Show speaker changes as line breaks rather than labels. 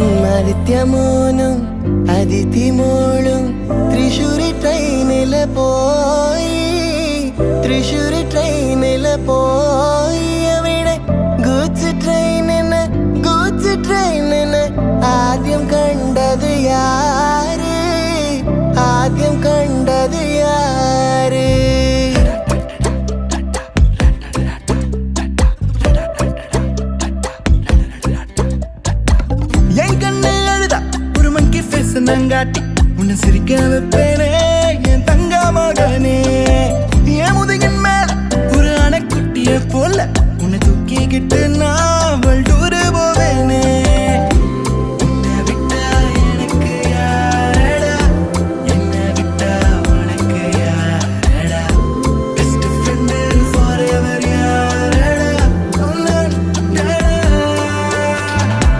ആദിത്യമോനും അതിഥിമോളും തൃശ്ശൂരി ട്രെയിനില് പോയി തൃശ്ശൂരി ട്രെയിനില് പോയി അവിടെ ഗൂഡ്സ് ട്രെയിനിന് ആദ്യം കണ്ടത് യാര് ആദ്യം കണ്ടത് യാര്
என் கண்ணில் அழுதா ஒரு மங்கி ஃபேஸ் நங்காட்டி உன்னை சிரிக்க வைப்பேனே என் தங்க மகனே என் முதுகின் மேல ஒரு அணைக்குட்டிய போல உன்னை தூக்கிக்கிட்டு நான்